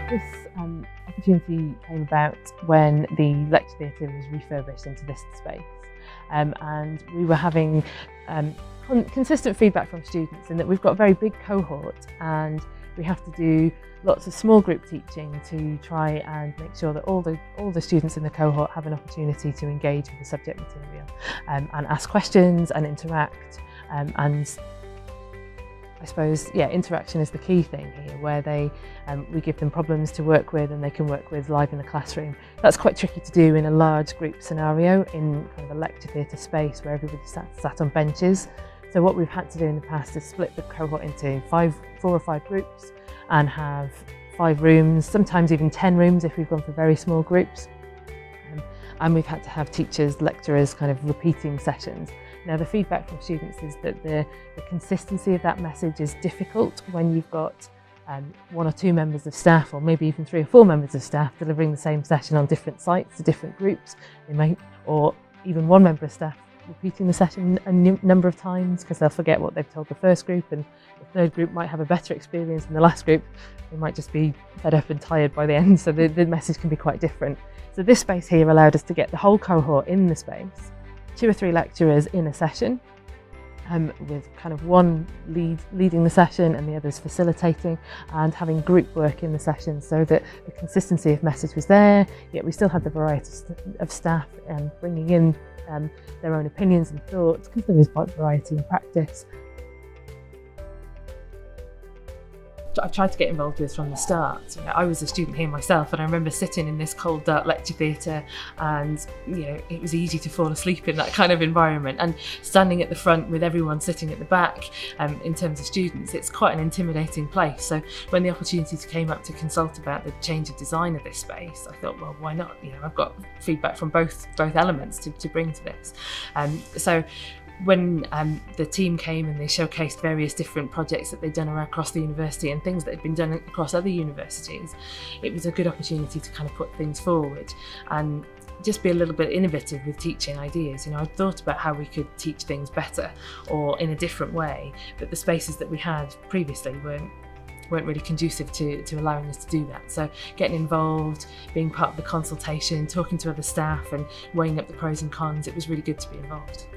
This opportunity came about when the lecture theatre was refurbished into this space, and we were having consistent feedback from students in that we've got a very big cohort and we have to do lots of small group teaching to try and make sure that all the students in the cohort have an opportunity to engage with the subject material and ask questions and interact, and I suppose, interaction is the key thing here, where we give them problems to work with and they can work with live in the classroom. That's quite tricky to do in a large group scenario in kind of a lecture theatre space where everybody sat on benches. So what we've had to do in the past is split the cohort into 4 or 5 groups and have 5 rooms, sometimes even 10 rooms if we've gone for very small groups. And we've had to have teachers, lecturers kind of repeating sessions. Now the feedback from students is that the consistency of that message is difficult when you've got 1 or 2 members of staff, or maybe even 3 or 4 members of staff delivering the same session on different sites to different groups. Or even 1 member of staff repeating the session a number of times because they'll forget what they've told the first group, and the third group might have a better experience than the last group. They might just be fed up and tired by the end, so the message can be quite different. So this space here allowed us to get the whole cohort in the space, 2 or 3 lecturers in a session, with kind of one leading the session and the others facilitating, and having group work in the session so that the consistency of message was there, yet we still had the variety of staff bringing in their own opinions and thoughts, because there is variety in practice. I've tried to get involved with from the start. I was a student here myself, and I remember sitting in this cold, dark lecture theatre, and it was easy to fall asleep in that kind of environment. And standing at the front with everyone sitting at the back, in terms of students, it's quite an intimidating place. So when the opportunity came up to consult about the change of design of this space, I thought, well, why not? I've got feedback from both elements to bring to this. So when the team came and they showcased various different projects that they'd done across the university and things that had been done across other universities, it was a good opportunity to kind of put things forward and just be a little bit innovative with teaching ideas. I'd thought about how we could teach things better or in a different way, but the spaces that we had previously weren't really conducive to allowing us to do that. So getting involved, being part of the consultation, talking to other staff and weighing up the pros and cons, it was really good to be involved.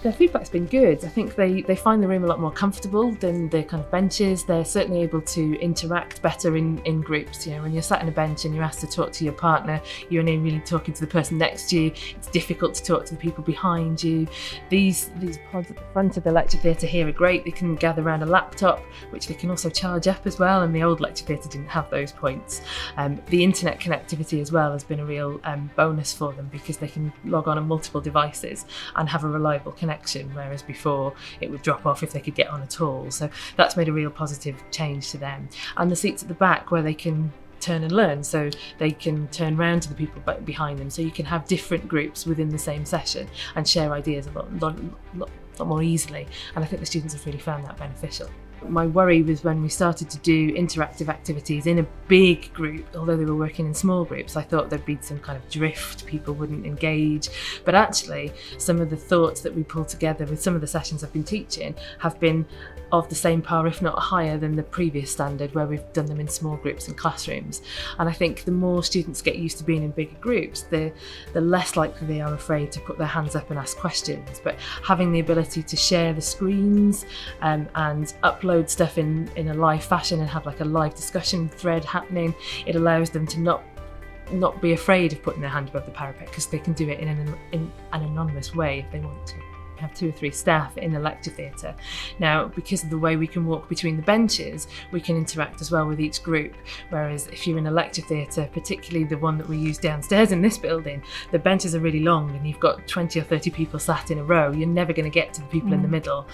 Their feedback's been good. I think they find the room a lot more comfortable than the kind of benches. They're certainly able to interact better in groups. When you're sat on a bench and you're asked to talk to your partner, you're only really talking to the person next to you. It's difficult to talk to the people behind you. These pods at the front of the lecture theatre here are great. They can gather around a laptop, which they can also charge up as well, and the old lecture theatre didn't have those points. The internet connectivity as well has been a real bonus for them, because they can log on multiple devices and have a reliable connection, whereas before it would drop off if they could get on at all. So that's made a real positive change to them. And the seats at the back where they can turn and learn, so they can turn round to the people behind them, so you can have different groups within the same session and share ideas a lot more easily, and I think the students have really found that beneficial. My worry was when we started to do interactive activities in a big group, although they were working in small groups, I thought there'd be some kind of drift, people wouldn't engage. But actually, some of the thoughts that we pulled together with some of the sessions I've been teaching have been of the same par, if not higher, than the previous standard where we've done them in small groups in classrooms. And I think the more students get used to being in bigger groups, the less likely they are afraid to put their hands up and ask questions. But having the ability to share the screens and upload stuff in a live fashion and have like a live discussion thread happening, it allows them to not be afraid of putting their hand above the parapet, because they can do it in an anonymous way if they want to. We have 2 or 3 staff in the lecture theatre. Now, because of the way we can walk between the benches, we can interact as well with each group, whereas if you're in a lecture theatre, particularly the one that we use downstairs in this building, the benches are really long and you've got 20 or 30 people sat in a row. You're never going to get to the people in the middle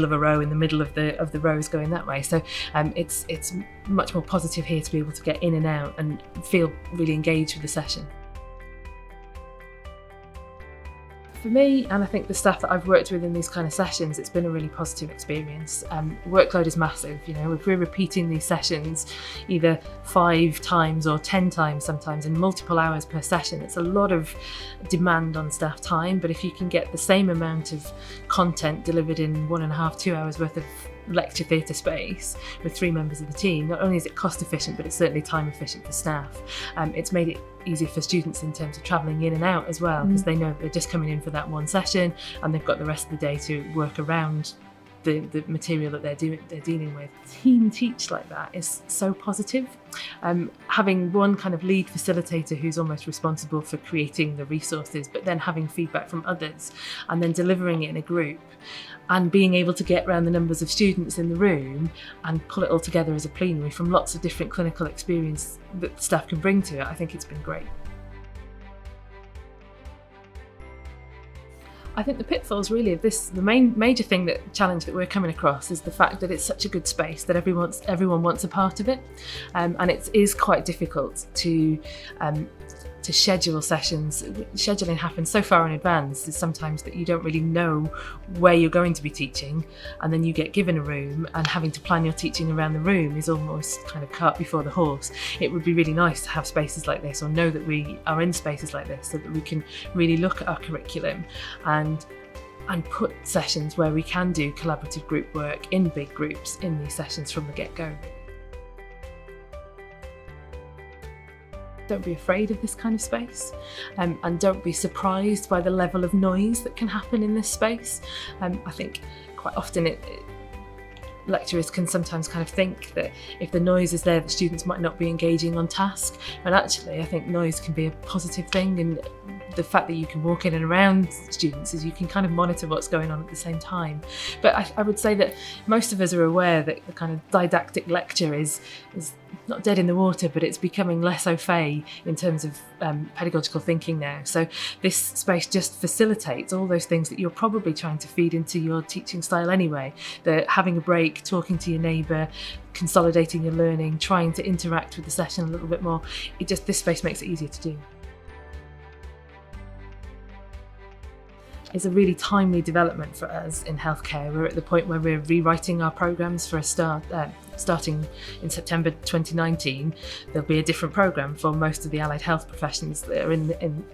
of a row, in the middle of the rows going that way. So it's much more positive here to be able to get in and out and feel really engaged with the session. For me, and I think the staff that I've worked with in these kind of sessions, it's been a really positive experience. Workload is massive. If we're repeating these sessions either 5 times or 10 times sometimes in multiple hours per session, it's a lot of demand on staff time. But if you can get the same amount of content delivered in 1.5–2 hours worth of lecture theatre space with 3 members of the team, not only is it cost efficient, but it's certainly time efficient for staff. It's made it easier for students in terms of travelling in and out as well, because they know they're just coming in for that one session and they've got the rest of the day to work around the material that they're dealing with. Team teach like that is so positive. Having one kind of lead facilitator who's almost responsible for creating the resources, but then having feedback from others and then delivering it in a group and being able to get around the numbers of students in the room and pull it all together as a plenary from lots of different clinical experience that staff can bring to it, I think it's been great. I think the pitfalls really of this, the major challenge that we're coming across is the fact that it's such a good space that everyone wants a part of it, and it is quite difficult to schedule sessions. Scheduling happens so far in advance is sometimes that you don't really know where you're going to be teaching, and then you get given a room and having to plan your teaching around the room is almost kind of cart before the horse. It would be really nice to have spaces like this, or know that we are in spaces like this, so that we can really look at our curriculum and put sessions where we can do collaborative group work in big groups in these sessions from the get-go. Don't be afraid of this kind of space, and don't be surprised by the level of noise that can happen in this space. I think quite often lecturers can sometimes kind of think that if the noise is there, that students might not be engaging on task, and actually I think noise can be a positive thing, and the fact that you can walk in and around students is you can kind of monitor what's going on at the same time. But I would say that most of us are aware that the kind of didactic lecture is not dead in the water, but it's becoming less au fait in terms of pedagogical thinking now. So this space just facilitates all those things that you're probably trying to feed into your teaching style anyway. The having a break, talking to your neighbour, consolidating your learning, trying to interact with the session a little bit more. This space makes it easier to do. It's a really timely development for us in healthcare. We're at the point where we're rewriting our programmes for a start. Starting in September 2019, there'll be a different programme for most of the allied health professions that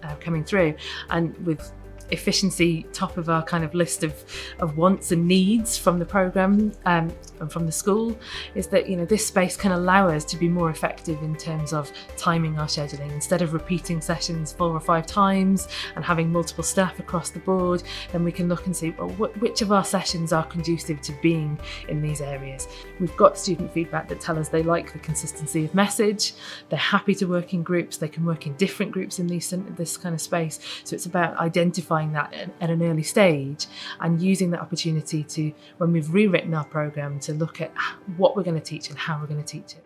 are coming through, and with efficiency top of our kind of list of wants and needs from the programme and from the school, is that this space can allow us to be more effective in terms of timing our scheduling. Instead of repeating sessions 4 or 5 times and having multiple staff across the board, then we can look and see, well, which of our sessions are conducive to being in these areas. We've got student feedback that tell us they like the consistency of message, they're happy to work in groups, they can work in different groups in this kind of space. So it's about identifying that at an early stage and using that opportunity to, when we've rewritten our programme, to look at what we're going to teach and how we're going to teach it.